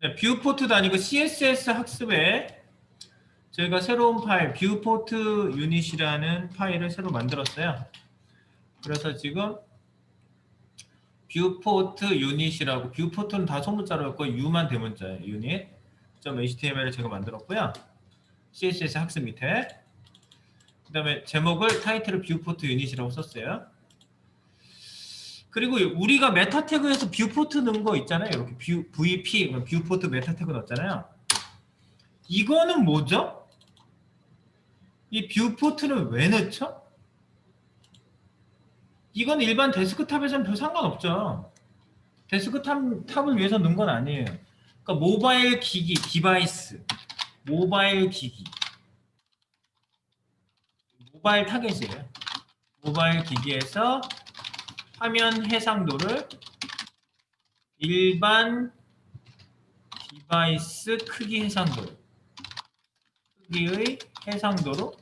네, 뷰포트 단위고 CSS 학습에 저희가 새로운 파일 뷰포트 유닛이라는 파일을 새로 만들었어요. 그래서 지금 뷰포트 유닛이라고, 뷰포트는 다 소문자로였고 U만 대문자예요. 유닛 .html을 제가 만들었고요. CSS 학습 밑에 그 다음에 제목을 타이틀을 뷰포트 유닛이라고 썼어요. 그리고 우리가 메타 태그에서 뷰포트 넣은 거 있잖아요. 이렇게 VP 뷰포트 메타 태그 넣었잖아요. 이거는 뭐죠? 이 뷰포트는 왜 넣죠? 이건 일반 데스크탑에서는 별 상관없죠. 데스크탑을 위해서 넣은 건 아니에요. 그러니까 모바일 기기, 디바이스, 모바일 기기, 모바일 타겟이에요. 모바일 기기에서 화면 해상도를 일반 디바이스 크기 해상도, 크기의 해상도로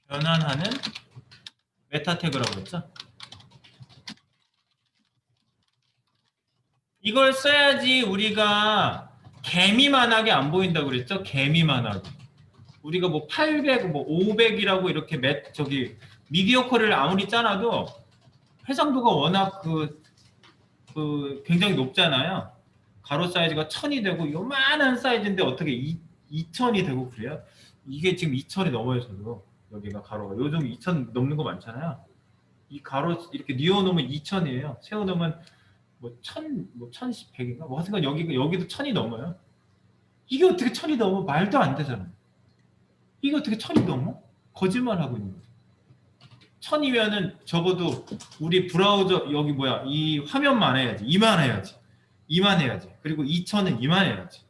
변환하는 메타 태그라고 했죠. 이걸 써야지 우리가 개미만하게 안 보인다고 그랬죠. 개미만하게. 우리가 뭐 800, 뭐 500이라고 이렇게 미디어컬을 아무리 짜놔도 해상도가 워낙 굉장히 높잖아요. 가로 사이즈가 1000이 되고 요만한 사이즈인데 어떻게 2000이 되고 그래요? 이게 지금 2000이 넘어요. 저도 여기가 가로가 요즘 2000 넘는 거 많잖아요. 이 가로 이렇게 뉘어놓으면 2000이에요. 세워놓으면 뭐 1000, 뭐 1100인가? 뭐 하여튼 여기도 1000이 넘어요. 이게 어떻게 1000이 넘어? 말도 안 되잖아요. 이게 어떻게 1000이 넘어? 거짓말 하고 있는 거죠. 1000이면은 적어도 우리 브라우저 여기 뭐야 이 화면만 해야지. 이만해야지. 그리고 2000은 이만해야지.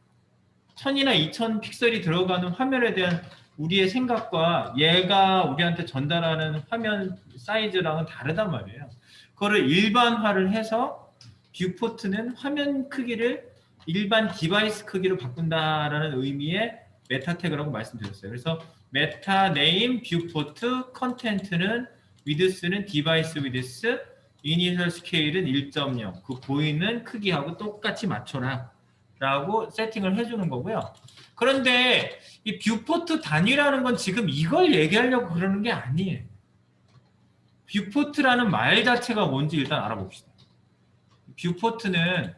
1000이나 2000 픽셀이 들어가는 화면에 대한 우리의 생각과 얘가 우리한테 전달하는 화면 사이즈랑은 다르단 말이에요. 그거를 일반화를 해서 뷰포트는 화면 크기를 일반 디바이스 크기로 바꾼다라는 의미의 메타 태그라고 말씀드렸어요. 그래서 메타 네임 뷰포트 컨텐트는 위드스는 디바이스 위드스, 이니셜 스케일은 1.0 그 보이는 크기하고 똑같이 맞춰라 라고 세팅을 해주는 거고요. 그런데 이 뷰포트 단위라는 건 지금 이걸 얘기하려고 그러는 게 아니에요. 뷰포트라는 말 자체가 뭔지 일단 알아봅시다. 뷰포트는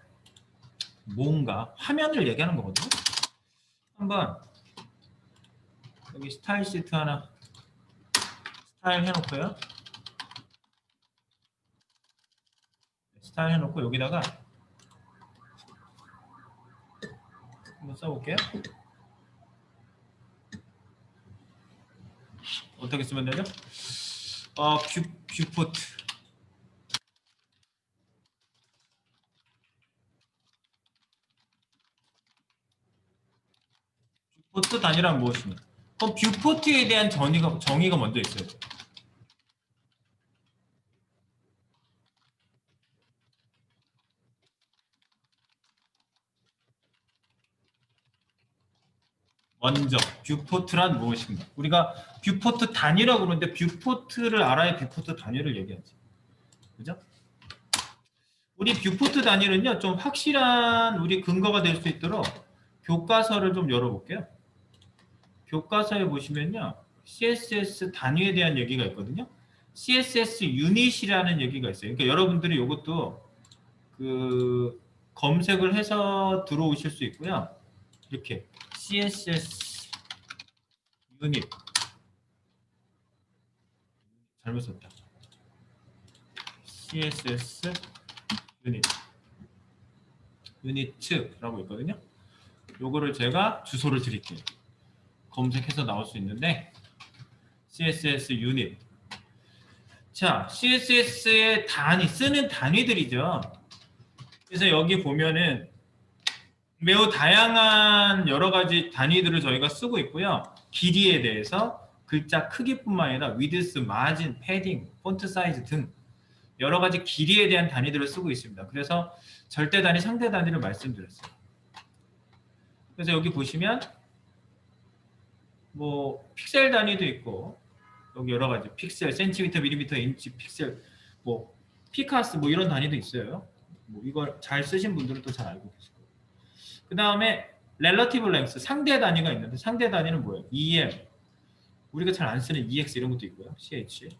뭔가 화면을 얘기하는 거거든요. 한번 여기 스타일 시트 하나 스타일 해놓고요. 스타일 해놓고 여기다가 한번 써볼게요. 어떻게 쓰면 되죠? 뷰포트. 뷰포트 단위란 무엇입니까? 그럼 뷰포트에 대한 정의가 먼저 있어요. 먼저 뷰포트란 무엇인가? 우리가 뷰포트 단위라고 그러는데 뷰포트를 알아야 뷰포트 단위를 얘기하지. 그죠? 우리 뷰포트 단위는요. 좀 확실한 우리 근거가 될 수 있도록 교과서를 좀 열어볼게요. 교과서에 보시면요. CSS 단위에 대한 얘기가 있거든요. CSS 유닛이라는 얘기가 있어요. 그러니까 여러분들이 이것도 검색을 해서 들어오실 수 있고요. 이렇게 CSS 유닛 잘못 썼다. CSS 유니트라고 있거든요. 요거를 제가 주소를 드릴게요. 검색해서 나올 수 있는데 CSS 유닛. 자, CSS의 쓰는 단위들이죠. 그래서 여기 보면은 매우 다양한 여러 가지 단위들을 저희가 쓰고 있고요. 길이에 대해서 글자 크기뿐만 아니라 위드스, 마진, 패딩, 폰트 사이즈 등 여러 가지 길이에 대한 단위들을 쓰고 있습니다. 그래서 절대 단위, 상대 단위를 말씀드렸어요. 그래서 여기 보시면 뭐 픽셀 단위도 있고 여기 여러 가지 픽셀, 센티미터, 밀리미터, 인치, 픽셀, 뭐 피카스 뭐 이런 단위도 있어요. 뭐 이걸 잘 쓰신 분들은 또 잘 알고 계실 거예요. 그 다음에 relative length 상대 단위가 있는데 상대 단위는 뭐예요? EM 우리가 잘 안 쓰는 EX 이런 것도 있고요. CH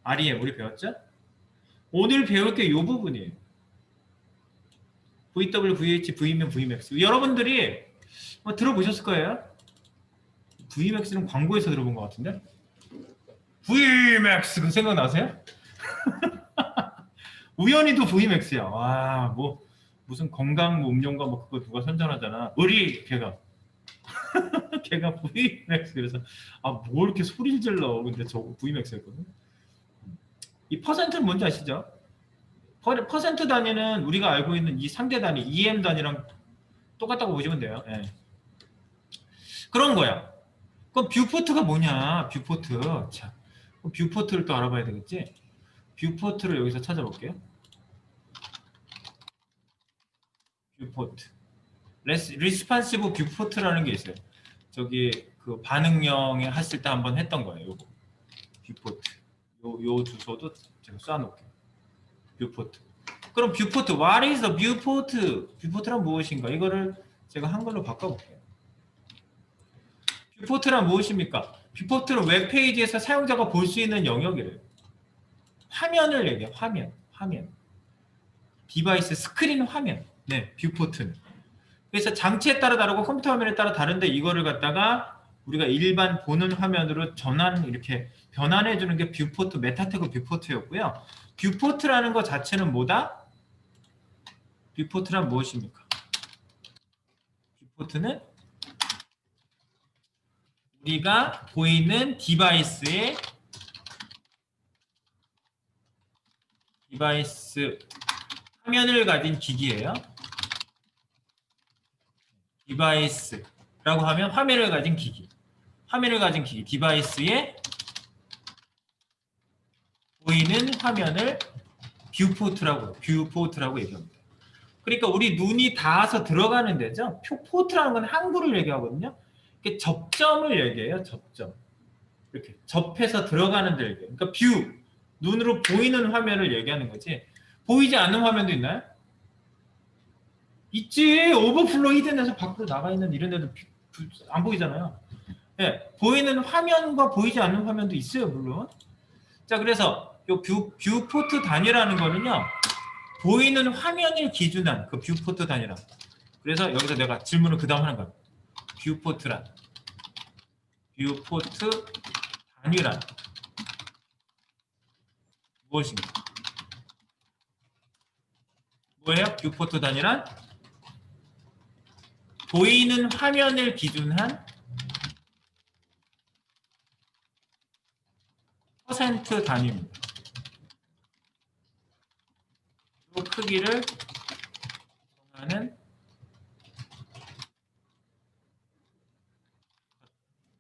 REM 우리 배웠죠? 오늘 배울 게 이 부분이에요. VW, VH, V면 Vmax 여러분들이 뭐 들어보셨을 거예요. Vmax는 광고에서 들어본 것 같은데 Vmax 그 생각나세요? 우연히도 Vmax야. 와, 뭐 무슨 건강 음료인가 뭐 그거 누가 선전하잖아. 우리 걔가 걔가 Vmax 그래서 아 뭐 이렇게 소리를 질러. 근데 저 Vmax였거든. 이 퍼센트는 뭔지 아시죠? 퍼센트 단위는 우리가 알고 있는 이 상대 단위 EM 단위랑 똑같다고 보시면 돼요. 예. 그런 거야. 그럼 뷰포트가 뭐냐? 뷰포트. 자, 그럼 뷰포트를 또 알아봐야 되겠지? 뷰포트를 여기서 찾아볼게요. 뷰포트. 리스판시브 뷰포트라는 게 있어요. 저기 그 반응형에 했을 때 한번 했던 거예요. 요거 뷰포트. 요 주소도 제가 쏴놓을게요. 뷰포트. 그럼 뷰포트. What is the viewport? 뷰포트란 무엇인가? 이거를 제가 한글로 바꿔볼게요. 뷰포트란 무엇입니까? 뷰포트는 웹페이지에서 사용자가 볼 수 있는 영역이래요. 화면을 얘기해요. 화면. 디바이스 스크린 화면. 네, 뷰포트는. 그래서 장치에 따라 다르고 컴퓨터 화면에 따라 다른데 이거를 갖다가 우리가 일반 보는 화면으로 이렇게 변환해 주는 게 뷰포트, 메타태그 뷰포트였고요. 뷰포트라는 것 자체는 뭐다? 뷰포트란 무엇입니까? 뷰포트는 우리가 보이는 디바이스 화면을 가진 기기예요. 디바이스라고 하면 화면을 가진 기기. 디바이스에 보이는 화면을 뷰포트라고 얘기합니다. 그러니까 우리 눈이 닿아서 들어가는 데죠. 포트라는 건 항구를 얘기하거든요. 이게 접점을 얘기해요. 접점. 이렇게 접해서 들어가는 데를 얘기해요. 그러니까 눈으로 보이는 화면을 얘기하는 거지. 보이지 않는 화면도 있나요? 있지. 오버플로우 히든에서 밖으로 나가 있는 이런 데도 안 보이잖아요. 네, 보이는 화면과 보이지 않는 화면도 있어요, 물론. 자, 그래서 요 뷰포트 단위라는 거는요. 보이는 화면을 기준한 그 뷰포트 단위라. 그래서 여기서 내가 질문을 그 다음 하는 거야. 뷰포트 단위란 무엇인가? 뭐예요? 뷰포트 단위란 보이는 화면을 기준한 퍼센트 단위입니다. 이 크기를 정하는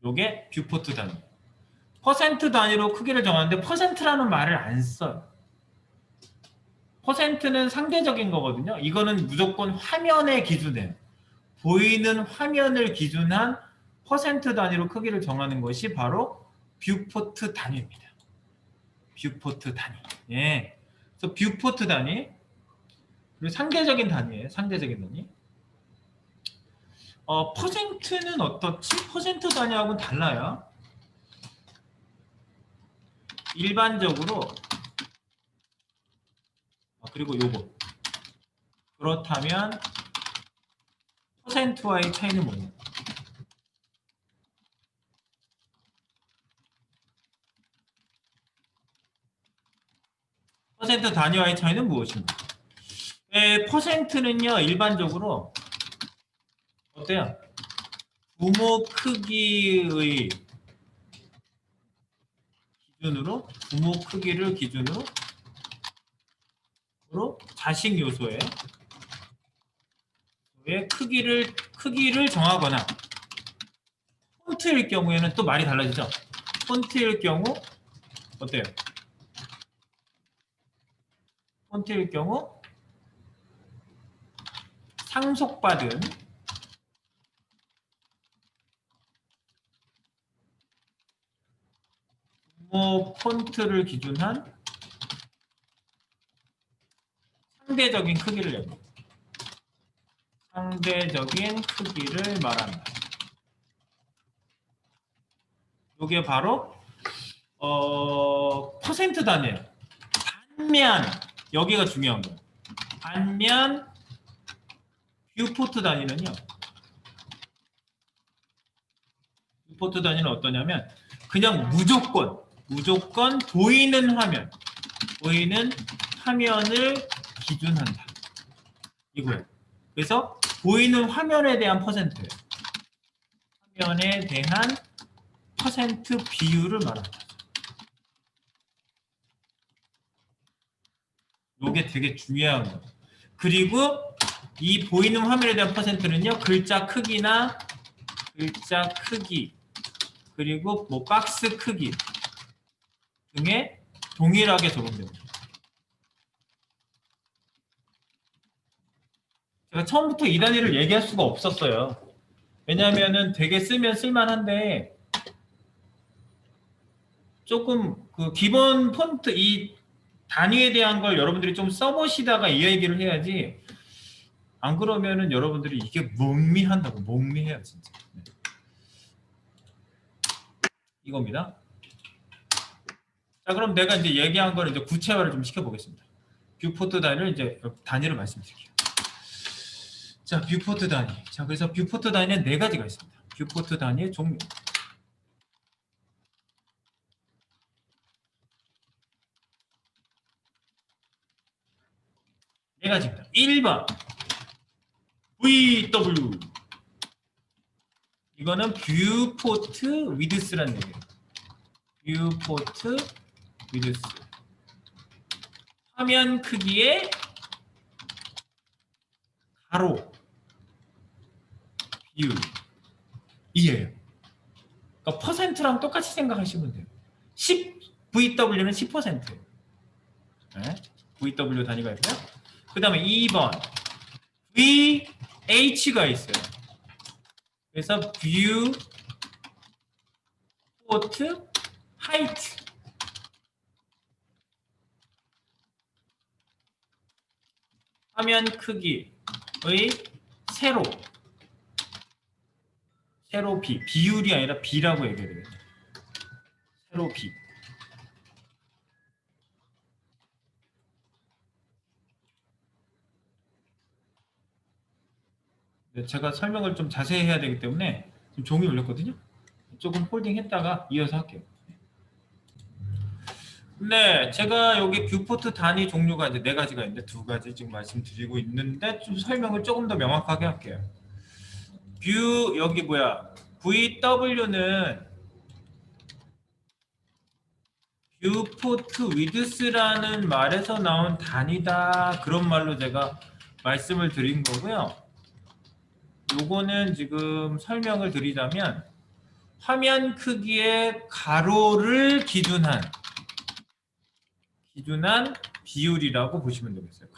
요게 뷰포트 단위. 퍼센트 단위로 크기를 정하는데 퍼센트라는 말을 안 써요. 퍼센트는 상대적인 거거든요. 이거는 무조건 화면의 기준이에요. 보이는 화면을 기준한 퍼센트 단위로 크기를 정하는 것이 바로 뷰포트 단위입니다. 뷰포트 단위. 예. 그래서 뷰포트 단위. 그리고 상대적인 단위예요. 상대적인 단위. 퍼센트는 어떻지? 퍼센트 단위하고는 달라요. 일반적으로 그리고 요거 그렇다면 퍼센트와의 차이는 뭐냐? 퍼센트 단위와의 차이는 무엇입니까? 퍼센트는요 일반적으로 어때요? 부모 크기의 기준으로 부모 크기를 기준으로 자식 요소의 크기를 정하거나 폰트일 경우에는 또 말이 달라지죠. 폰트일 경우 어때요? 폰트일 경우 상속받은 부모 폰트를 기준한 상대적인 크기를 얘기해요. 상대적인 크기를 말한다. 이게 바로 퍼센트 단위예요. 반면 여기가 중요한 거예요. 반면 뷰포트 단위는요. 뷰포트 단위는 어떠냐면 그냥 무조건 보이는 화면을 기준한다. 이거예요. 그래서 보이는 화면에 대한 퍼센트예요. 화면에 대한 퍼센트 비율을 말한다. 이게 되게 중요한 거예요. 그리고 이 보이는 화면에 대한 퍼센트는요. 글자 크기 그리고 뭐 박스 크기 등에 동일하게 적용됩니다. 제가 처음부터 이 단위를 얘기할 수가 없었어요. 왜냐하면은 되게 쓰면 쓸만한데 조금 그 기본 폰트 이 단위에 대한 걸 여러분들이 좀 써보시다가 이 얘기를 해야지. 안 그러면은 여러분들이 이게 목미해요 진짜. 네. 이겁니다. 자, 그럼 내가 이제 얘기한 거를 이제 구체화를 좀 시켜보겠습니다. 뷰포트 단위를 이제 단위를 말씀드릴게요. 자, 뷰포트 단위. 자, 그래서 뷰포트 단위는 네 가지가 있습니다. 뷰포트 단위의 종류. 네 가지입니다. 1번 VW. 이거는 뷰포트 위드스라는 얘기예요. 뷰포트 위드스. 화면 크기의 가로 비율 이에요. 그러니까 퍼센트랑 똑같이 생각하시면 돼요. 10VW는 10%예요. 네? VW 단위가 있고요. 그 다음에 2번 VH가 있어요. 그래서 뷰 포트 하이트. 화면 크기의 세로 비율이 아니라 비라고 얘기해야 되겠죠. 세로 비. 네, 제가 설명을 좀 자세히 해야 되기 때문에 지금 종이 올렸거든요. 조금 홀딩했다가 이어서 할게요. 네, 제가 여기 뷰포트 단위 종류가 이제 네 가지가 있는데 두 가지 지금 말씀드리고 있는데 좀 설명을 조금 더 명확하게 할게요. 여기 VW는 뷰포트 위드스라는 말에서 나온 단위다. 그런 말로 제가 말씀을 드린 거고요. 요거는 지금 설명을 드리자면 화면 크기의 가로를 기준한 비율이라고 보시면 되겠어요.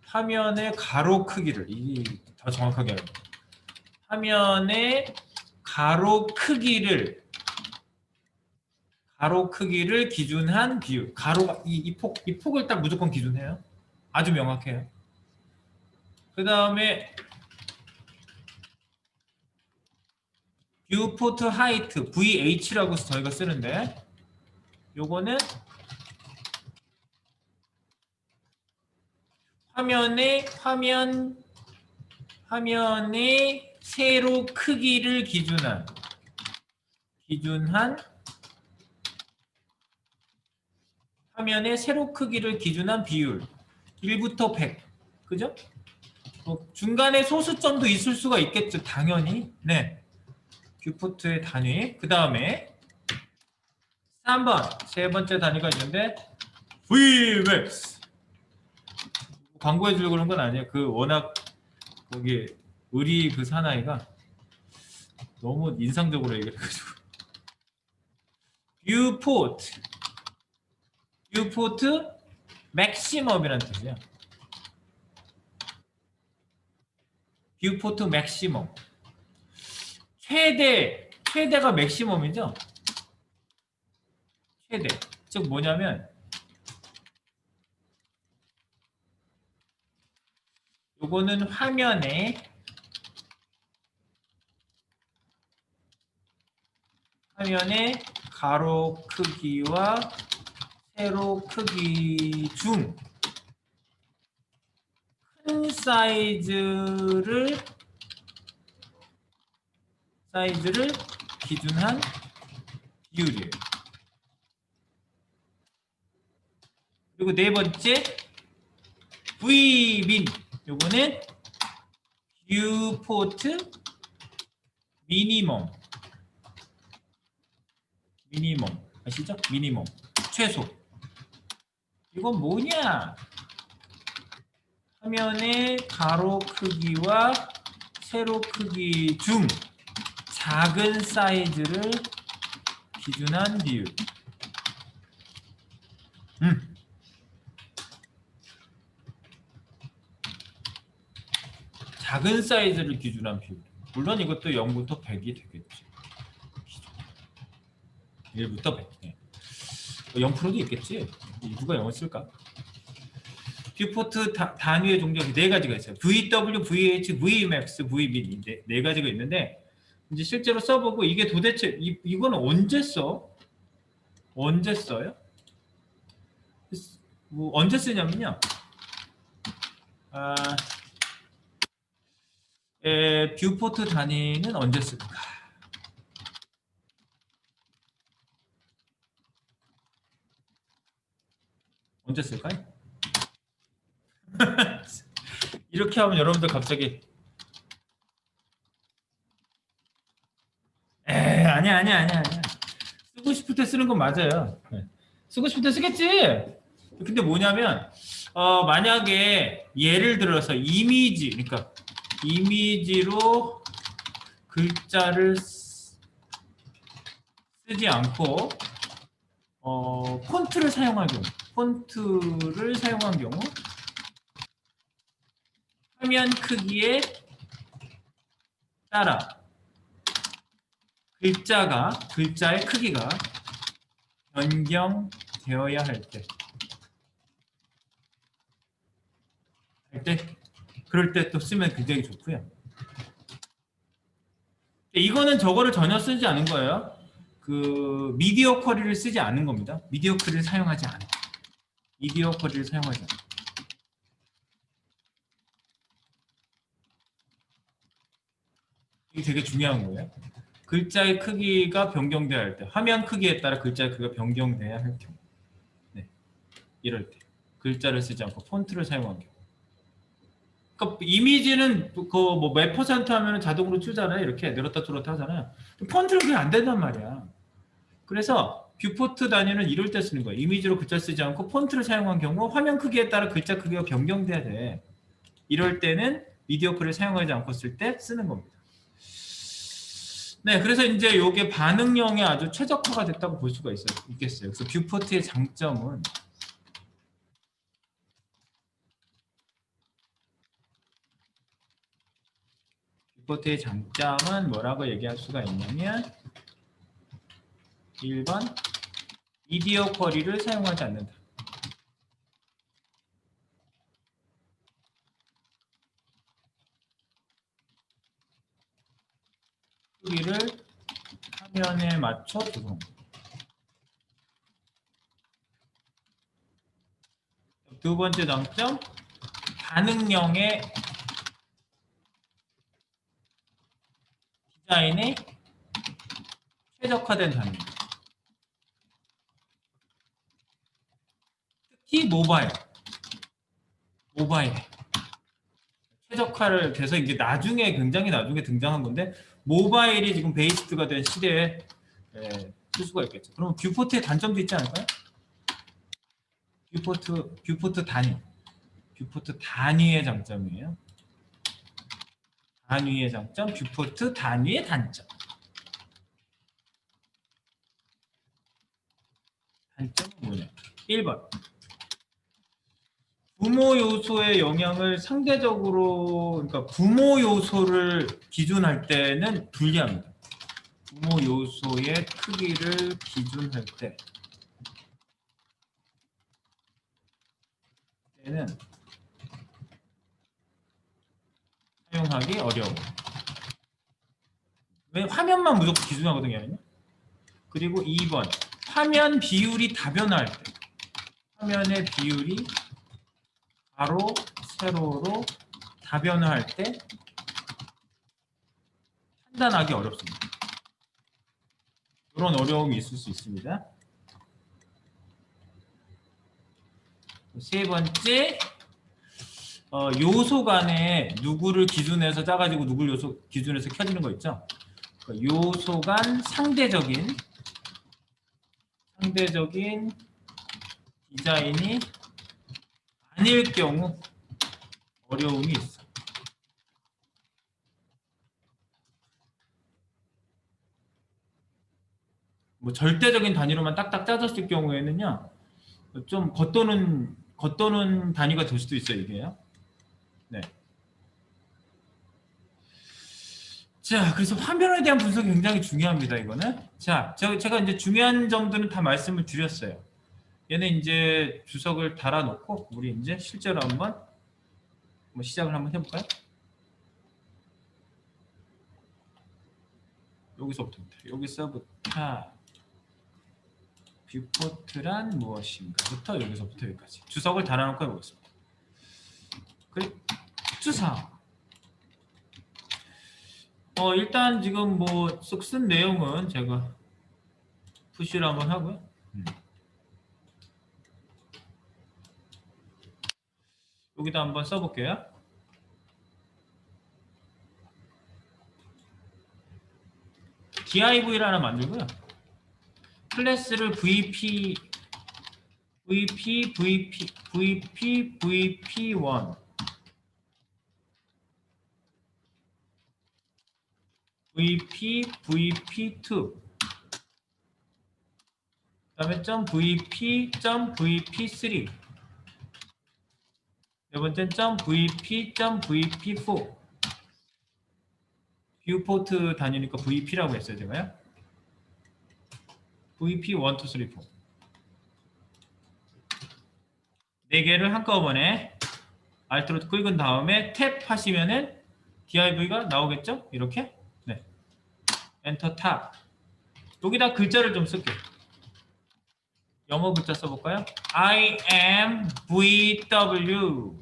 화면의 가로 크기를 이게 더 정확하게 알고 화면의 가로 크기를 기준한 비율. 가로가 이 폭을 딱 무조건 기준해요. 아주 명확해요. 그 다음에 뷰포트 하이트 VH라고 저희가 쓰는데 요거는 화면의 세로 크기를 기준한 화면의 세로 크기를 기준한 비율 1부터 100. 그죠? 중간에 소수점도 있을 수가 있겠죠. 당연히. 네. 뷰포트의 단위. 그 다음에 3번 세 번째 단위가 있는데 VMAX. 광고해 주려고 그런 건 아니에요. 그 워낙 거기 의리 그 사나이가 너무 인상적으로 얘기를 해가지고 뷰포트 맥시멈이라는 뜻이에요. 뷰포트 맥시멈. 최대가 맥시멈이죠. 최대. 즉 뭐냐면 요거는 화면에 가로 크기와 세로 크기 중 큰 사이즈를 기준한 비율이에요. 그리고 네 번째 Vmin, 요거는 뷰포트 미니멈 아시죠? 미니멈 최소. 이건 뭐냐? 화면의 가로 크기와 세로 크기 중 작은 사이즈를 기준한 비율. 작은 사이즈를 기준한 비율. 물론 이것도 0부터 100이 되겠지. 1부터 100. 네. 0%도 있겠지. 누가 0을 쓸까? 뷰포트 단위의 종류가 네 가지가 있어요. VW, VH, Vmax, Vmin 이제 네 가지가 있는데 이제 실제로 써보고 이게 도대체 이거는 언제 써? 언제 써요? 뭐 언제 쓰냐면요. 뷰포트 단위는 언제 쓸까? 언제 쓸까요? 이렇게 하면 여러분들 갑자기 아니야. 쓰고 싶을 때 쓰는 건 맞아요. 네. 쓰고 싶을 때 쓰겠지. 근데 뭐냐면 만약에 예를 들어서 이미지, 그러니까 이미지로 글자를 쓰지 않고 폰트를 사용한 경우 화면 크기에 따라 글자의 크기가 변경되어야 할 때 그럴 때 또 쓰면 굉장히 좋고요. 이거는 저거를 전혀 쓰지 않은 거예요. 그 미디어 쿼리를 쓰지 않은 겁니다. 미디어 쿼리를 사용하지 않아. 이게 되게 중요한 거예요. 글자의 크기가 변경돼야 할 때, 화면 크기에 따라 글자의 크기가 변경돼야 할 경우, 네, 이럴 때 글자를 쓰지 않고 폰트를 사용한 경우. 그러니까 이미지는 그 몇 퍼센트 하면 자동으로 추잖아요. 이렇게 늘었다 줄었다 하잖아요. 폰트는 그게 안 된단 말이야. 그래서 뷰포트 단위는 이럴 때 쓰는 거예요. 이미지로 글자 쓰지 않고 폰트를 사용한 경우 화면 크기에 따라 글자 크기가 변경돼야 돼. 이럴 때는 미디어 쿼리를 사용하지 않고 쓸 때 쓰는 겁니다. 네, 그래서 이제 이게 반응형에 아주 최적화가 됐다고 볼 수가 있겠어요. 그래서 뷰포트의 장점은 뭐라고 얘기할 수가 있냐면 1번 미디어 쿼리를 사용하지 않는다. 크기를 화면에 맞춰 조성. 두 번째 장점, 반응형의 디자인에 최적화된 단위. 특히 모바일 최적화를 돼서 이게 굉장히 나중에 등장한 건데 모바일이 지금 베이스가 된 시대에 쓸 수가 있겠죠. 그럼 뷰포트의 단점도 있지 않을까요? 뷰포트 단위의 장점이에요. 단위의 장점, 뷰포트 단위의 단점. 단점은 뭐냐? 1번. 부모 요소의 영향을 상대적으로, 그러니까 부모 요소를 기준할 때는 불리합니다. 부모 요소의 크기를 기준할 때는 사용하기 어려움. 왜 화면만 무조건 기준하거든요. 그리고 2번 화면 비율이 다변화할 때, 화면의 비율이 가로, 세로로 다변화할 때 판단하기 어렵습니다. 그런 어려움이 있을 수 있습니다. 세 번째, 요소 간에 누구를 기준해서 짜가지고 누구를 요소 기준해서 켜지는 거 있죠? 요소 간 상대적인 디자인이 아닐 경우 어려움이 있어. 뭐 절대적인 단위로만 딱딱 짜졌을 경우에는요, 좀 겉도는 단위가 될 수도 있어요, 이게요. 네. 자, 그래서 화면에 대한 분석이 굉장히 중요합니다, 이거는. 자, 제가 이제 중요한 점들은 다 말씀을 드렸어요. 얘는 이제 주석을 달아놓고, 우리 이제 실제로 한번 시작을 한번 해볼까요? 여기서부터 뷰포트란 무엇인가부터 여기서부터 여기까지 주석을 달아놓고 해보겠습니다. 그리고 주석. 일단 지금 쑥 쓴 내용은 제가 푸시를 한번 하고요. 여기다 한번 써볼게요. div를 하나 만들고요. 클래스를 VP, VP1, VP2, 그 다음에 .vp.vp3, 네 번째는 .vp.vp4. 뷰포트 단위니까 VP라고 했어요, 제가요. VP 1, 2, 3, 4. 네 개를 한꺼번에 Alt로 긁은 다음에 탭 하시면은 div가 나오겠죠? 이렇게. 네. 엔터 탑. 여기다 글자를 좀 쓸게요. 영어 글자 써볼까요? I am VW.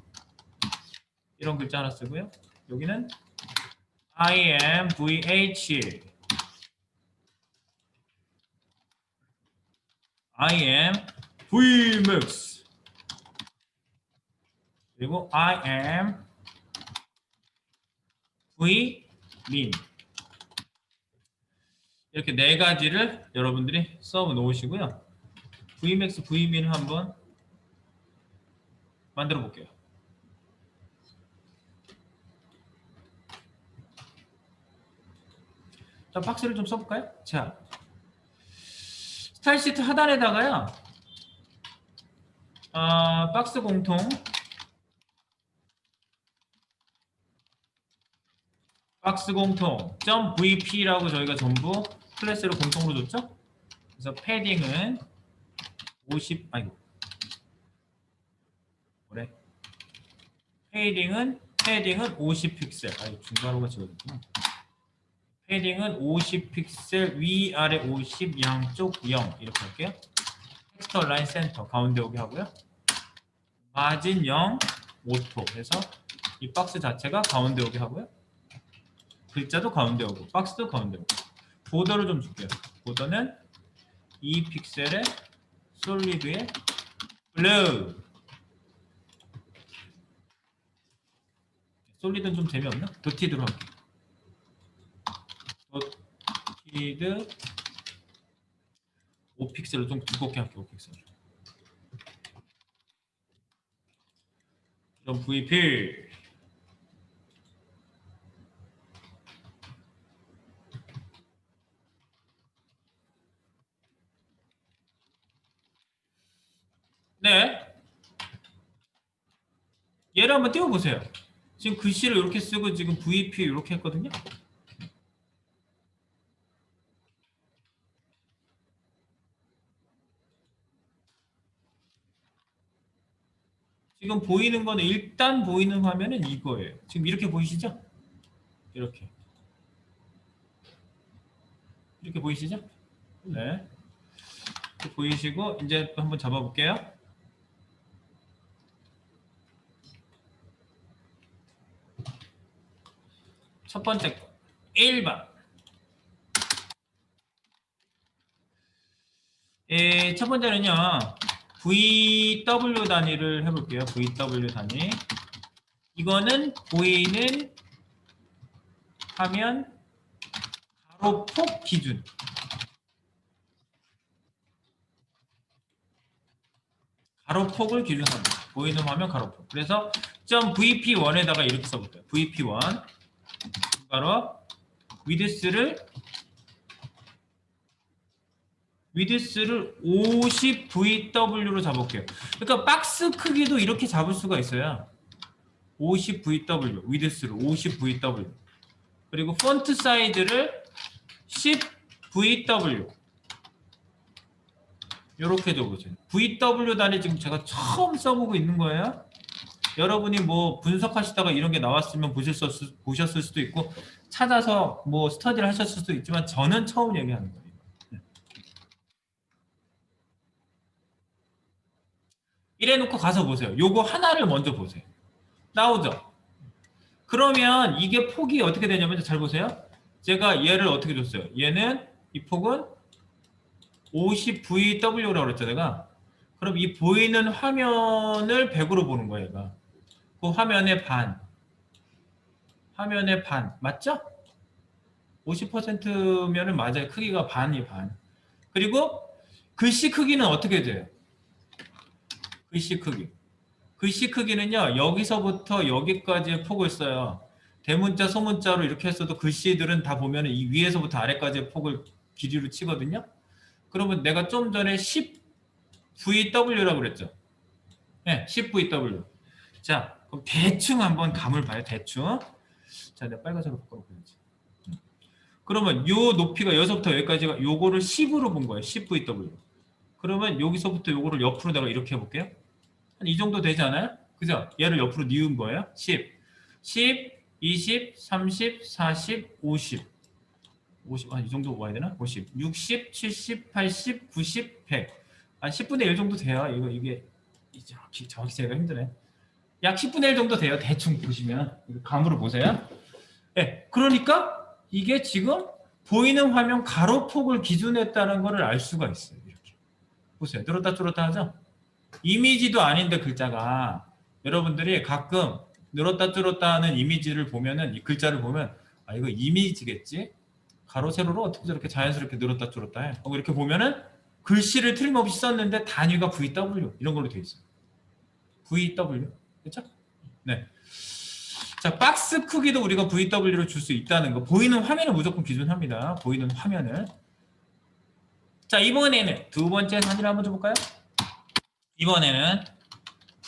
이런 글자 하나 쓰고요. 여기는 I am VH. I am VMAX. 그리고 I am VMIN. 이렇게 네 가지를 여러분들이 써 놓으시고요. VMAX, VMIN을 한번 만들어 볼게요. 자, 박스를 좀 써볼까요? 자, 스타일 시트 하단에다가요. 박스 공통 .vp라고 저희가 전부 클래스를 공통으로 줬죠? 그래서 패딩은 50, 아이고 뭐래? 패딩은 50 픽셀. 중괄호가 지워졌구나. 패딩은 50 픽셀, 위아래 50, 양쪽 0 이렇게 할게요. 텍스트 라인 센터 가운데 오게 하고요. 마진 0, 오토 해서 이 박스 자체가 가운데 오게 하고요. 글자도 가운데 오고 박스도 가운데 오고. 보더를 좀 줄게요. 보더는 2픽셀의 솔리드의 블루. 솔리드는 좀 재미없나? 도티드로 할게요. 도티드 5픽셀로 좀 두껍게 할게요. 5픽셀. 그럼 VP. 네. 얘를 한번 띄워보세요. 지금 글씨를 이렇게 쓰고 지금 VP 이렇게 했거든요. 지금 보이는 거는 일단 보이는 화면은 이거예요. 지금 이렇게 보이시죠? 이렇게 보이시죠? 네. 보이시고 이제 또 한번 잡아볼게요. 첫 번째 거 1번. 첫 번째는요. VW 단위를 해볼게요. VW 단위. 이거는 보이는 화면 가로폭 기준. 가로폭을 기준합니다. 보이는 화면 가로폭. 그래서 .vp1에다가 이렇게 써볼게요. vp1 바로 위드스를 50VW로 잡을게요. 그러니까 박스 크기도 이렇게 잡을 수가 있어요. 50VW, 위드스를 50VW. 그리고 폰트 사이즈를 10VW. 이렇게 줘보세요. VW 단위 지금 제가 처음 써보고 있는 거예요. 여러분이 뭐 분석하시다가 이런 게 나왔으면 보셨을 수도 있고 찾아서 뭐 스터디를 하셨을 수도 있지만 저는 처음 얘기하는 거예요. 이래 놓고 가서 보세요. 요거 하나를 먼저 보세요. 나오죠? 그러면 이게 폭이 어떻게 되냐면 잘 보세요. 제가 얘를 어떻게 줬어요? 얘는 이 폭은 50VW라고 그랬죠, 내가. 그럼 이 보이는 화면을 100으로 보는 거예요, 얘가. 그 화면의 반. 화면의 반. 맞죠? 50%면은 맞아요. 크기가 반이 반. 그리고 글씨 크기는 어떻게 돼요? 글씨 크기. 글씨 크기는요. 여기서부터 여기까지의 폭을 써요. 대문자, 소문자로 이렇게 했어도 글씨들은 다 보면 이 위에서부터 아래까지의 폭을 길이로 치거든요. 그러면 내가 좀 전에 10VW라고 그랬죠. 네, 10VW. 자, 그럼 대충 한번 감을 봐요. 대충. 자, 내가 빨간색으로 바꿔볼게야지. 그러면 요 높이가 여기서부터 여기까지가 요거를 10으로 본 거예요. 10VW. 그러면 여기서부터 요거를 옆으로 내가 이렇게 해볼게요. 한 이 정도 되지 않아요? 그죠? 얘를 옆으로 뉘은 거예요. 10, 20, 30, 40, 50. 이 정도 와야 되나? 50, 60, 70, 80, 90, 100. 한 10분의 1 정도 돼요. 이게 정확히 재기가 힘드네. 약 10분의 1 정도 돼요. 대충 보시면. 감으로 보세요. 네, 그러니까 이게 지금 보이는 화면 가로폭을 기준했다는 것을 알 수가 있어요. 이렇게. 보세요. 늘었다 줄었다 하죠? 이미지도 아닌데 글자가 여러분들이 가끔 늘었다 줄었다 하는 이미지를 보면은 이 글자를 보면 아 이거 이미지겠지? 가로 세로로 어떻게 저렇게 자연스럽게 늘었다 줄었다 해? 이렇게 보면은 글씨를 틀림없이 썼는데 단위가 VW 이런 걸로 돼 있어요. VW 그렇죠? 네. 자 박스 크기도 우리가 VW로 줄 수 있다는 거. 보이는 화면을 무조건 기준합니다. 보이는 화면을. 자 이번에는 두 번째 사진을 한번 줘볼까요? 이번에는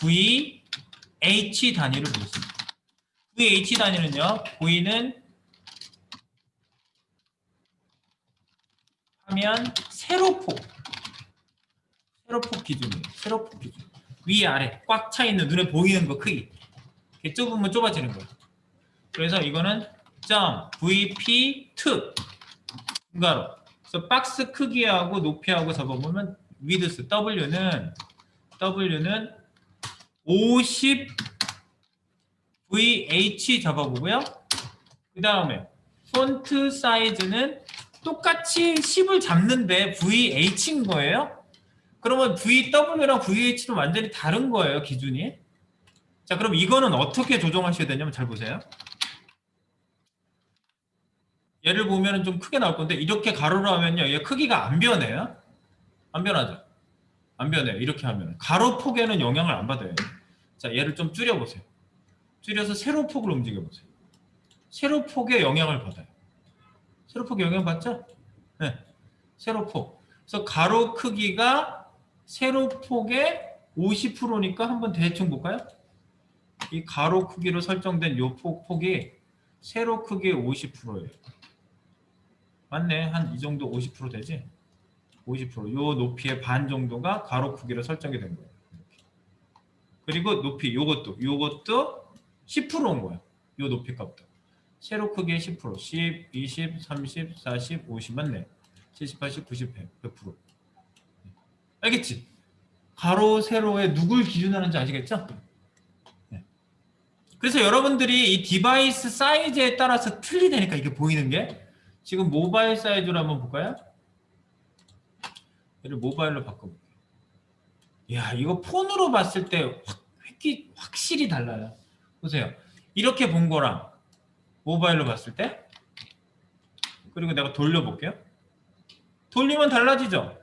VH 단위를 보겠습니다. VH 단위는요. 보이는 화면 세로폭 기준이에요. 세로폭 기준. 위아래 꽉 차 있는 눈에 보이는 거 크기. 이렇게 좁으면 좁아지는 거예요. 그래서 이거는 .vp2 분가로. 그래서 박스 크기하고 높이하고 잡아보면 위드스 W는 50 VH 잡아보고요. 그 다음에 폰트 사이즈는 똑같이 10을 잡는데 VH인 거예요. 그러면 VW랑 VH는 완전히 다른 거예요. 기준이. 자, 그럼 이거는 어떻게 조정하셔야 되냐면 잘 보세요. 얘를 보면 좀 크게 나올 건데 이렇게 가로로 하면요. 얘 크기가 안 변해요. 안 변하죠. 안 변해요. 이렇게 하면. 가로폭에는 영향을 안 받아요. 자, 얘를 좀 줄여보세요. 줄여서 세로폭을 움직여보세요. 세로폭에 영향을 받아요. 세로폭에 영향 받죠? 네. 세로폭. 그래서 가로 크기가 세로폭의 50%니까 한번 대충 볼까요? 이 가로 크기로 설정된 요 폭이 세로 크기의 50%예요. 맞네. 한 이 정도 50% 되지? 50%. 요 높이의 반 정도가 가로 크기로 설정이 된 거예요. 이렇게. 그리고 높이 요것도 10%온 거예요. 요 높이 값도. 세로 크기의 10%, 10, 20, 30, 40, 50 맞네. 70, 80, 90, 100, 100%. 알겠지? 가로, 세로에 누굴 기준하는지 아시겠죠? 네. 그래서 여러분들이 이 디바이스 사이즈에 따라서 틀리다니까 이게 보이는 게. 지금 모바일 사이즈로 한번 볼까요? 얘를 모바일로 바꿔볼게요. 이야, 이거 폰으로 봤을 때 확실히 달라요. 보세요. 이렇게 본 거랑 모바일로 봤을 때, 그리고 내가 돌려볼게요. 돌리면 달라지죠?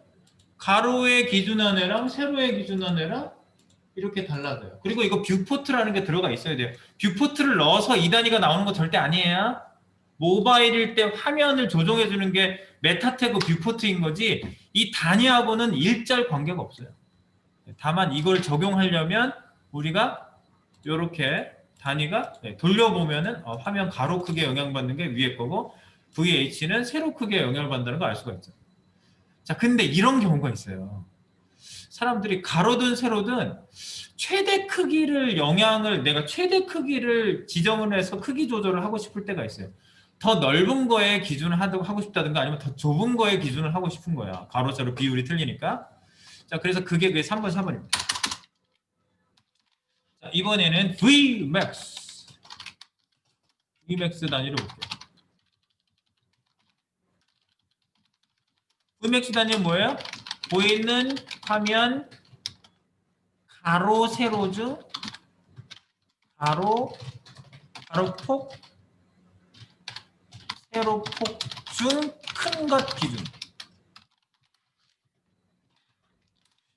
가로의 기준안에랑 세로의 기준안에랑 이렇게 달라져요. 그리고 이거 뷰포트라는 게 들어가 있어야 돼요. 뷰포트를 넣어서 이 단위가 나오는 거 절대 아니에요. 모바일일 때 화면을 조정해 주는 게 메타태그 뷰포트인 거지 이 단위하고는 일절 관계가 없어요. 다만 이걸 적용하려면 우리가 이렇게 단위가 돌려보면은 화면 가로 크기에 영향받는 게 위에 거고 VH는 세로 크기에 영향을 받는다는 걸 알 수가 있죠. 자, 근데 이런 경우가 있어요. 사람들이 가로든 세로든 최대 크기를 내가 최대 크기를 지정을 해서 크기 조절을 하고 싶을 때가 있어요. 더 넓은 거에 기준을 하고 싶다든가 아니면 더 좁은 거에 기준을 하고 싶은 거야. 가로 세로 비율이 틀리니까. 자, 그래서 그게 3번, 4번입니다. 자, 이번에는 Vmax. Vmax 단위로 볼게요. Vmax 단위는 뭐예요? 보이는 화면 가로 세로주 가로폭 세로폭 중 큰 것 기준.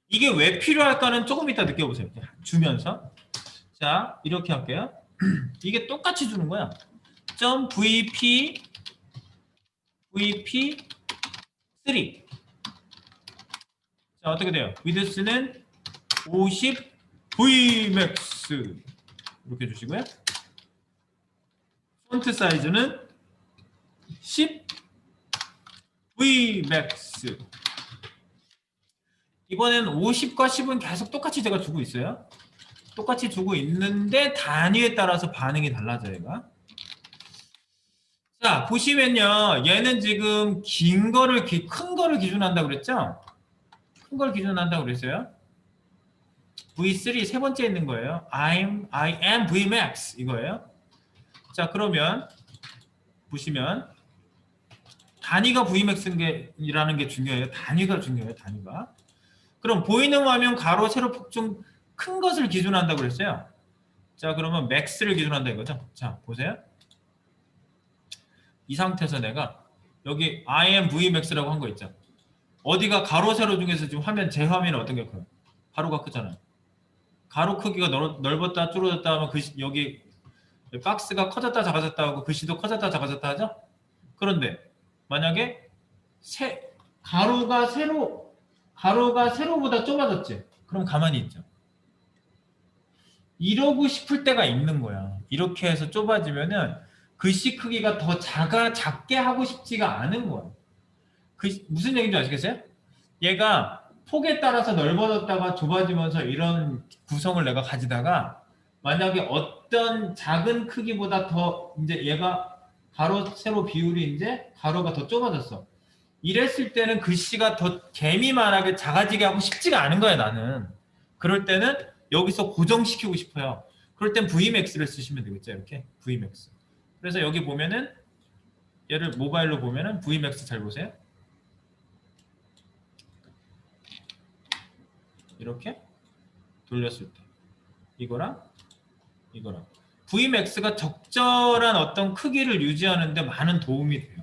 이게 왜 필요할까는 조금 이따 느껴보세요. 주면서. 자, 이렇게 할게요. 이게 똑같이 주는 거야. .vp 3. 자, 어떻게 돼요? 위드스는 50 Vmax 이렇게 주시고요. 폰트 사이즈는 10 Vmax. 이번엔 50과 10은 계속 똑같이 제가 주고 있어요. 똑같이 주고 있는데 단위에 따라서 반응이 달라져요. 얘가. 자, 보시면요. 얘는 지금 큰 거를 기준한다고 그랬죠? 큰 걸 기준한다고 그랬어요. V3 세 번째 있는 거예요. I am Vmax 이거예요. 자, 그러면 보시면 단위가 Vmax라는 게 중요해요. 단위가 중요해요. 단위가. 그럼 보이는 화면 가로 세로 폭 중 큰 것을 기준한다고 그랬어요. 자, 그러면 max를 기준한다 이거죠. 자, 보세요. 이 상태에서 내가 여기 I am Vmax라고 한 거 있죠. 어디가 가로 세로 중에서 지금 제 화면은 어떤 게 커요? 가로가 크잖아요. 가로 크기가 넓었다 줄어졌다 하면 여기 박스가 커졌다 작아졌다 하고 글씨도 커졌다 작아졌다 하죠? 그런데 만약에 가로가 세로보다 좁아졌지? 그럼 가만히 있죠. 이러고 싶을 때가 있는 거야. 이렇게 해서 좁아지면은 글씨 크기가 더 작게 하고 싶지가 않은 거야. 무슨 얘기인지 아시겠어요? 얘가 폭에 따라서 넓어졌다가 좁아지면서 이런 구성을 내가 가지다가 만약에 어떤 작은 크기보다 더 이제 얘가 가로 세로 비율이 이제 가로가 더 좁아졌어. 이랬을 때는 글씨가 더 개미만하게 작아지게 하고 싶지가 않은 거야 나는. 그럴 때는 여기서 고정시키고 싶어요. 그럴 땐 Vmax를 쓰시면 되겠죠. 이렇게 Vmax. 그래서 여기 보면은 얘를 모바일로 보면은 Vmax 잘 보세요. 이렇게 돌렸을 때 이거랑 Vmax가 적절한 어떤 크기를 유지하는데 많은 도움이 돼요.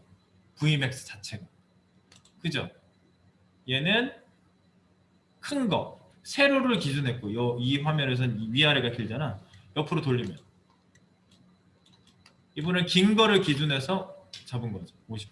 Vmax 자체가. 그죠? 얘는 큰 거, 세로를 기준했고 이 화면에서는 위아래가 길잖아. 옆으로 돌리면 이분은 긴 거를 기준해서 잡은 거죠. 50%.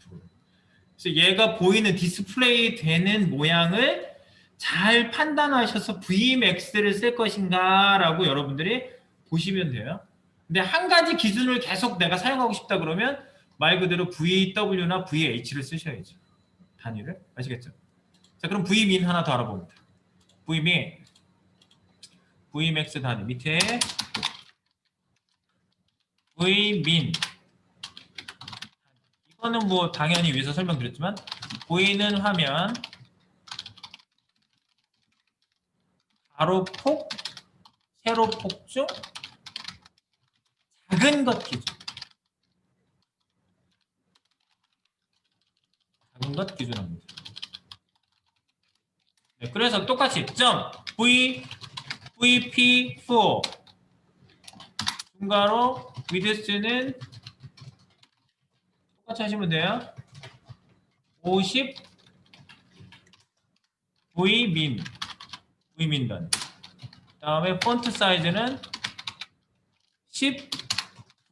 그래서 얘가 보이는 디스플레이 되는 모양을 잘 판단하셔서 Vmax를 쓸 것인가 라고 여러분들이 보시면 돼요. 근데 한 가지 기준을 계속 내가 사용하고 싶다 그러면 말 그대로 VW나 VH를 쓰셔야죠. 단위를. 아시겠죠? 자, 그럼 Vmin 하나 더 알아봅니다. Vmax 단위 밑에 Vmin 선은 뭐 당연히 위에서 설명드렸지만 보이는 화면 가로폭, 세로폭 중 작은 것 기준. 작은 것 기준합니다. 네, 그래서 똑같이 점 VP4 중괄호 위드스는 똑같이 하시면 돼요. 50 V민 단. 다음에 폰트 사이즈는 10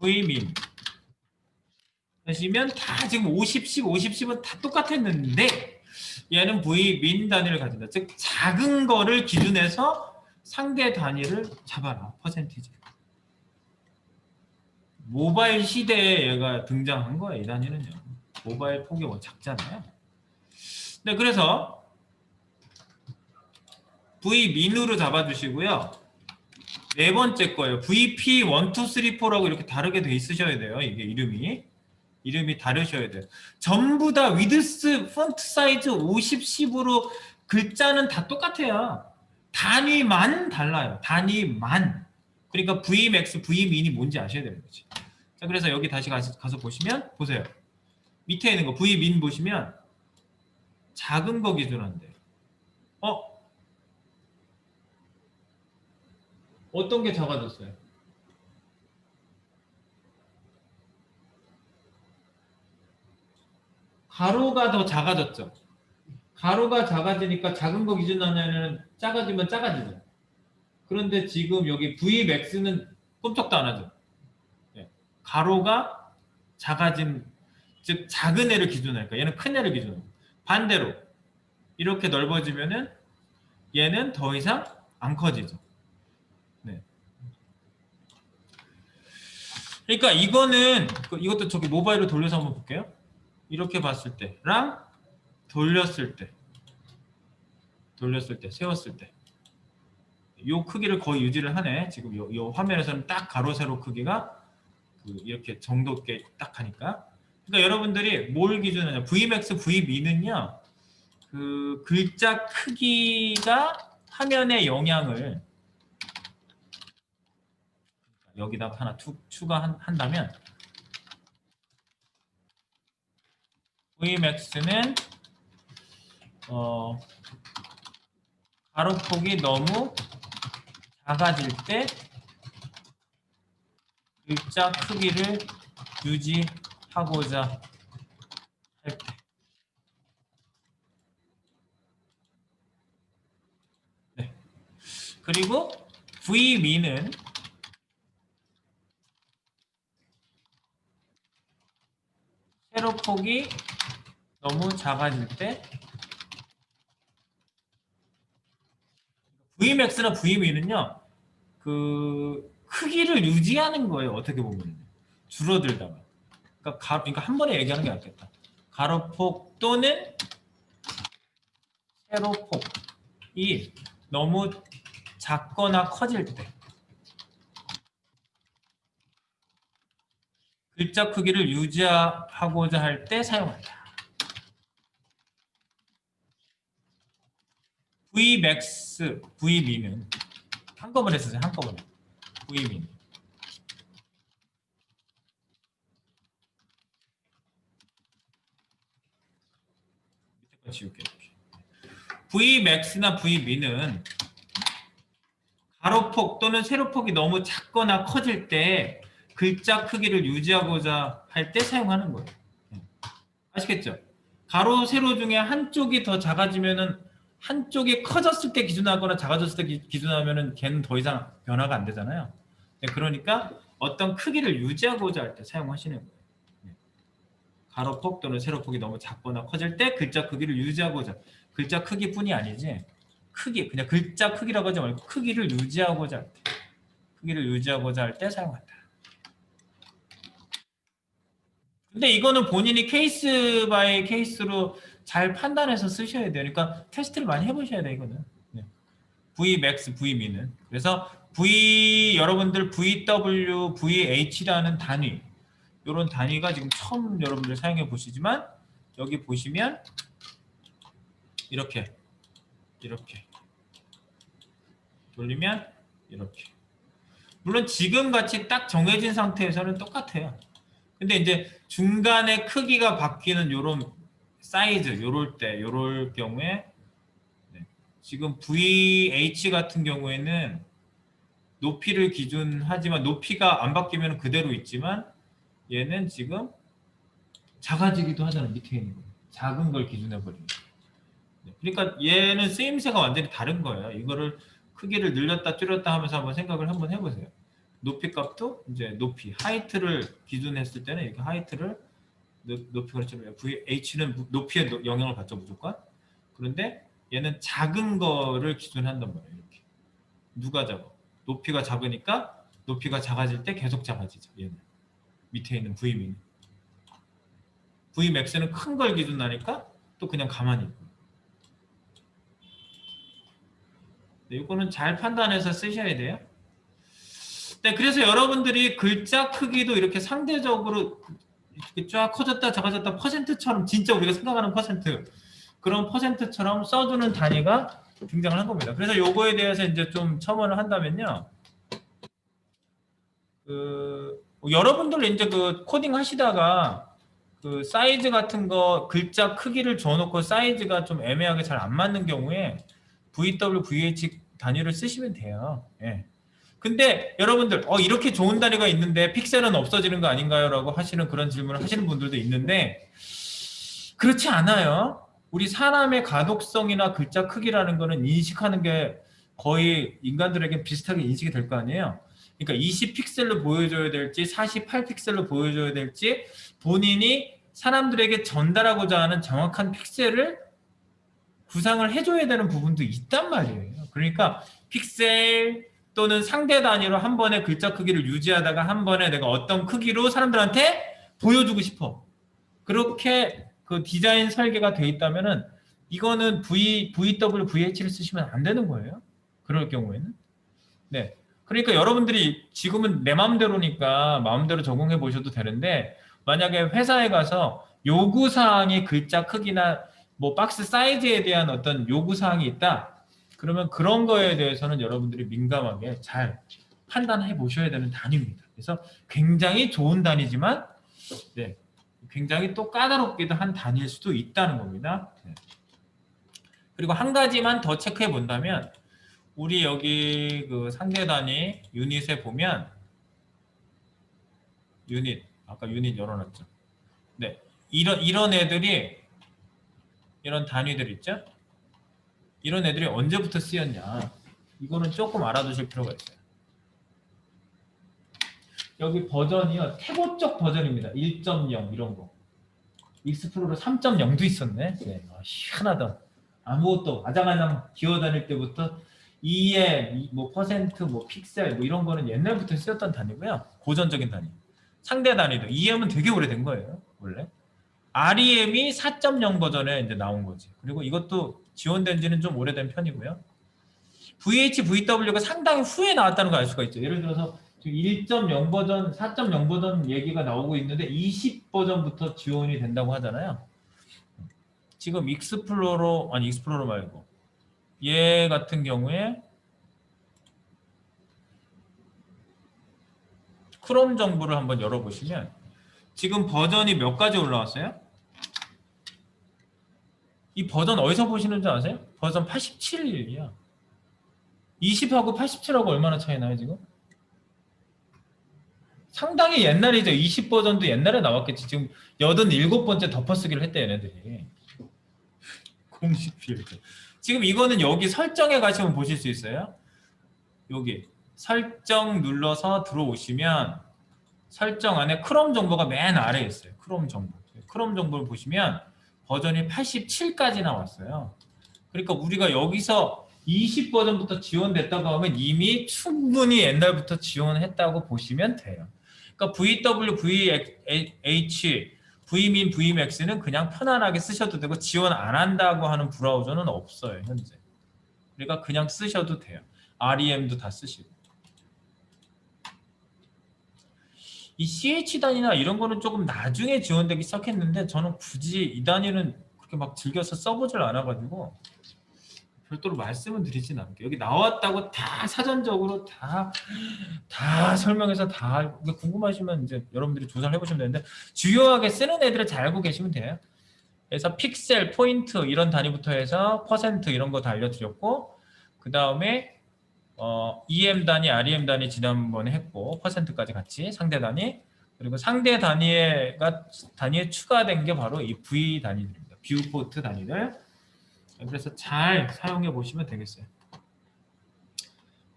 V민. 하시면 다 지금 50씩 50씩은 다 똑같았는데 얘는 V민 단위를 가진다. 즉 작은 거를 기준해서 상대 단위를 잡아라. 퍼센티지. 모바일 시대에 얘가 등장한 거예요. 이 단위는요. 모바일 폭이 뭐 작잖아요. 네, 그래서 V민으로 잡아주시고요. 네 번째 거예요. VP1234라고 이렇게 다르게 돼 있으셔야 돼요. 이게 이름이 다르셔야 돼요. 전부 다 위드스 폰트 사이즈 50, 10으로 글자는 다 똑같아요. 단위만 달라요. 단위만. 그러니까 Vmax, V민이 뭔지 아셔야 되는 거지. 자, 그래서 여기 다시 가서 보시면 보세요. 밑에 있는 거 V민 보시면 작은 거 기준한데. 어떤 게 작아졌어요? 가로가 더 작아졌죠. 가로가 작아지니까 작은 거 기준 하면은 작아지면 작아지죠. 그런데 지금 여기 Vmax는 꼼짝도 안 하죠. 네. 가로가 작아진, 즉 작은 애를 기준하니까 얘는 큰 애를 기준하고 반대로 이렇게 넓어지면은 얘는 더 이상 안 커지죠. 네. 그러니까 이것도 저기 모바일로 돌려서 한번 볼게요. 이렇게 봤을 때랑 돌렸을 때, 세웠을 때, 요 크기를 거의 유지를 하네. 지금 요 화면에서는 딱 가로 세로 크기가 이렇게 정도 있게 딱 하니까. 그러니까 여러분들이 뭘 기준하냐? Vmax, V민은요, 그 글자 크기가 화면의 영향을 여기다가 하나 추가한다면 Vmax는 가로폭이 너무 작아질 때 글자 크기를 유지하고자 할 때. 네. 그리고 V민은 세로폭이 너무 작아질 때 Vmax나 V민은요 그 크기를 유지하는 거예요. 어떻게 보면 줄어들다가 그러니까 한 번에 얘기하는 게 낫겠다. 가로폭 또는 세로폭이 너무 작거나 커질 때 글자 크기를 유지하고자 할 때 사용한다. Vmax, V민은 한꺼번에 쓰세요. 한꺼번에. V민. 밑에 거 지울게요. Vmax나 V민은 가로폭 또는 세로폭이 너무 작거나 커질 때 글자 크기를 유지하고자 할 때 사용하는 거예요. 아시겠죠? 가로, 세로 중에 한쪽이 더 작아지면은 한쪽이 커졌을 때 기준하거나 작아졌을 때 기준하면은 걔는 더 이상 변화가 안 되잖아요. 그러니까 어떤 크기를 유지하고자 할 때 사용하시는 거예요. 가로폭 또는 세로폭이 너무 작거나 커질 때 글자 크기를 유지하고자. 글자 크기뿐이 아니지. 그냥 글자 크기라고 하지 말고 크기를 유지하고자 할 때. 크기를 유지하고자 할 때 사용한다. 근데 이거는 본인이 케이스 바이 케이스로 잘 판단해서 쓰셔야 돼요. 그러니까 테스트를 많이 해보셔야 돼요. 이거는. 네. Vmax, V민은. 그래서 여러분들 VW, VH라는 단위 이런 단위가 지금 처음 여러분들 사용해 보시지만 여기 보시면 이렇게 돌리면 이렇게. 물론 지금 같이 딱 정해진 상태에서는 똑같아요. 근데 이제 중간에 크기가 바뀌는 요런 사이즈, 요럴 경우에 지금 VH 같은 경우에는 높이를 기준하지만 높이가 안 바뀌면 그대로 있지만 얘는 지금 작아지기도 하잖아요. 밑에 있는 거. 작은 걸 기준해 버리니까. 그러니까 얘는 쓰임새가 완전히 다른 거예요. 이거를 크기를 늘렸다 줄였다 하면서 한번 생각을 한번 해보세요. 높이 값도 이제 높이, 하이트를 기준했을 때는 이렇게 하이트를 높이 그렇죠. VH는 높이에 영향을 받죠 무조건. 그런데 얘는 작은 거를 기준한단 말이에요. 이렇게. 누가 작아? 높이가 작으니까 높이가 작아질 때 계속 작아지죠. 얘는 밑에 있는 Vmin. Vmax는 큰 걸 기준하니까 또 그냥 가만히 있고. 네, 이거는 잘 판단해서 쓰셔야 돼요. 네, 그래서 여러분들이 글자 크기도 이렇게 상대적으로 이렇게 쫙 커졌다 작아졌다 퍼센트처럼 진짜 우리가 생각하는 퍼센트 그런 퍼센트처럼 써주는 단위가 등장을 한 겁니다. 그래서 요거에 대해서 이제 좀 첨언을 한다면요. 여러분들 이제 그 코딩 하시다가 그 사이즈 같은 거 글자 크기를 줘놓고 사이즈가 좀 애매하게 잘 안 맞는 경우에 VW, VH 단위를 쓰시면 돼요. 예. 근데 여러분들 이렇게 좋은 단위가 있는데 픽셀은 없어지는 거 아닌가요? 라고 하시는 그런 질문을 하시는 분들도 있는데 그렇지 않아요. 우리 사람의 가독성이나 글자 크기라는 거는 인식하는 게 거의 인간들에게 비슷하게 인식이 될 거 아니에요. 그러니까 20픽셀로 보여줘야 될지 48픽셀로 보여줘야 될지 본인이 사람들에게 전달하고자 하는 정확한 픽셀을 구상을 해줘야 되는 부분도 있단 말이에요. 그러니까 픽셀 또는 상대 단위로 한 번에 글자 크기를 유지하다가 한 번에 내가 어떤 크기로 사람들한테 보여주고 싶어. 그렇게 그 디자인 설계가 돼 있다면은 이거는 VW, VH를 쓰시면 안 되는 거예요. 그럴 경우에는. 네. 그러니까 여러분들이 지금은 내 마음대로니까 마음대로 적용해 보셔도 되는데 만약에 회사에 가서 요구사항이 글자 크기나 뭐 박스 사이즈에 대한 어떤 요구사항이 있다. 그러면 그런 거에 대해서는 여러분들이 민감하게 잘 판단해 보셔야 되는 단위입니다. 그래서 굉장히 좋은 단위지만 네, 굉장히 또 까다롭기도 한 단위일 수도 있다는 겁니다. 네. 그리고 한 가지만 더 체크해 본다면 우리 여기 그 상대 단위 유닛에 보면 유닛 아까 유닛 열어놨죠. 네, 이런 애들이 이런 단위들 있죠. 이런 애들이 언제부터 쓰였냐? 이거는 조금 알아두실 필요가 있어요. 여기 버전이요. 태고적 버전입니다. 1.0 이런 거. 익스플로러 3.0도 있었네. 네. 희한하다. 아무것도 아장아장 기어다닐 때부터 2의 뭐 퍼센트, 뭐 픽셀 뭐 이런 거는 옛날부터 쓰였던 단위고요. 고전적인 단위. 상대 단위도 EM은 되게 오래된 거예요. 원래. REM이 4.0 버전에 이제 나온 거지. 그리고 이것도 지원된 지는 좀 오래된 편이고요. VH, VW가 상당히 후에 나왔다는 걸 알 수가 있죠. 예를 들어서 지금 1.0 버전, 4.0 버전 얘기가 나오고 있는데 20 버전부터 지원이 된다고 하잖아요. 지금 익스플로러 말고 얘 같은 경우에 크롬 정보를 한번 열어보시면 지금 버전이 몇 가지 올라왔어요? 이 버전 어디서 보시는 줄 아세요? 버전 87이야. 20하고 87하고 얼마나 차이 나요 지금? 상당히 옛날이죠. 20 버전도 옛날에 나왔겠지. 지금 87번째 덮어쓰기를 했대 얘네들이. 공식 이렇게. 지금 이거는 여기 설정에 가시면 보실 수 있어요. 여기 설정 눌러서 들어오시면 설정 안에 크롬 정보가 맨 아래에 있어요. 크롬 정보. 크롬 정보를 보시면 버전이 87까지 나왔어요. 그러니까 우리가 여기서 20 버전부터 지원됐다고 하면 이미 충분히 옛날부터 지원했다고 보시면 돼요. 그러니까 VW, VH, Vmin, Vmax는 그냥 편안하게 쓰셔도 되고 지원 안 한다고 하는 브라우저는 없어요. 현재. 그러니까 그냥 쓰셔도 돼요. REM도 다 쓰시고. 이 CH 단위나 이런 거는 조금 나중에 지원되기 시작했는데 저는 굳이 이 단위는 그렇게 막 즐겨서 써보질 않아가지고 별도로 말씀은 드리진 않을게요. 여기 나왔다고 다 사전적으로 다 설명해서 다 궁금하시면 이제 여러분들이 조사를 해보시면 되는데 주요하게 쓰는 애들을 잘 알고 계시면 돼요. 그래서 픽셀, 포인트 이런 단위부터 해서 퍼센트 이런 거 다 알려드렸고 그 다음에 EM 단위, REM 단위 지난번에 했고 퍼센트까지 같이 상대 단위 그리고 상대 단위에 추가된 게 바로 이 V 단위들입니다. 뷰포트 단위들. 그래서 잘 사용해 보시면 되겠어요.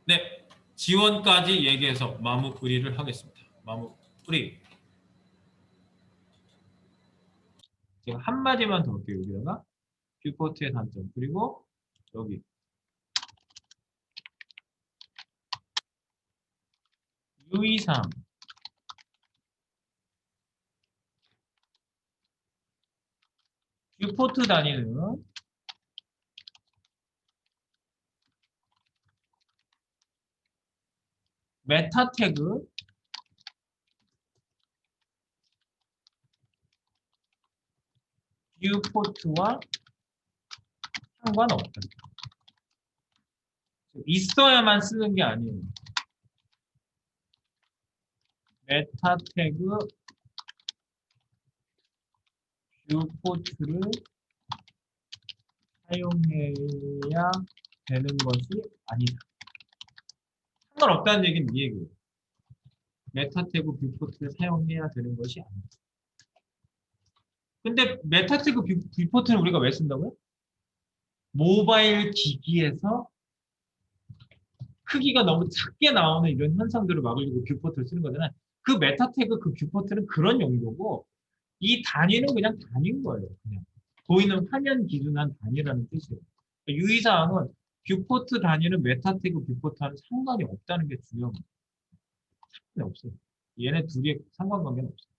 네, 지원까지 얘기해서 마무리를 하겠습니다. 마무리. 제가 한마디만 더 할게요. 여기다가 뷰포트의 단점 그리고 여기 유의사항 뷰포트 단위는 메타 태그 뷰포트와 상관없다. 있어야만 쓰는 게 아니에요. 메타 태그 뷰포트를 사용해야 되는 것이 아니다. 상관없다는 얘기는 이 얘기예요. 메타 태그 뷰포트를 사용해야 되는 것이 아니다. 근데 메타 태그 뷰포트는 우리가 왜 쓴다고요? 모바일 기기에서 크기가 너무 작게 나오는 이런 현상들을 막으려고 뷰포트를 쓰는 거잖아요. 그 메타 태그 그 뷰포트는 그런 용도고 이 단위는 그냥 단위인 거예요. 그냥 보이는 화면 기준한 단위라는 뜻이에요. 그러니까 유의사항은 뷰포트 단위는 메타 태그 뷰포트와는 상관이 없다는 게 중요한 거예요. 상관이 없어요. 얘네 둘의 상관관계는 없어요.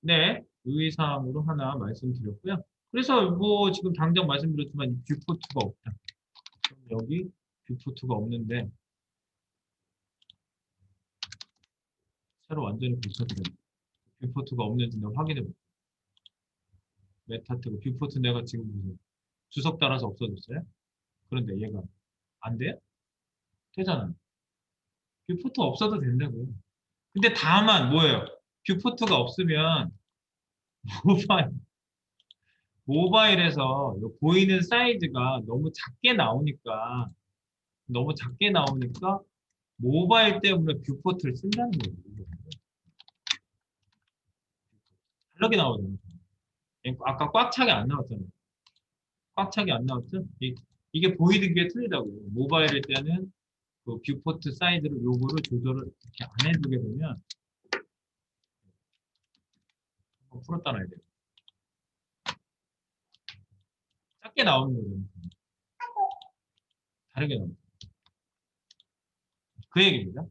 네, 유의사항으로 하나 말씀드렸고요. 그래서 뭐 지금 당장 말씀드렸지만 뷰포트가 없다. 그럼 여기 뷰포트가 없는데 새로 완전히 고쳐드려요. 뷰포트가 없는지 내가 확인해 볼게요. 메타태그 뷰포트 내가 지금 무슨 주석 따라서 없어졌어요? 그런데 얘가 안 돼요? 되잖아요. 뷰포트 없어도 된다고요. 근데 다만 뭐예요? 뷰포트가 없으면 모바일, 모바일에서 보이는 사이즈가 너무 작게 나오니까 모바일 때문에 뷰포트를 쓴다는 거예요. 다르게 나오잖아요. 아까 꽉 차게 안 나왔잖아요. 꽉 차게 안 나왔죠? 이게 보이는 게 틀리다고요. 모바일일 때는 그 뷰포트 사이즈를 요거를 조절을 이렇게 안 해주게 되면 풀었다 놔야 돼요. 작게 나오는 거잖아요. 다르게 나오는 그 얘기입니다.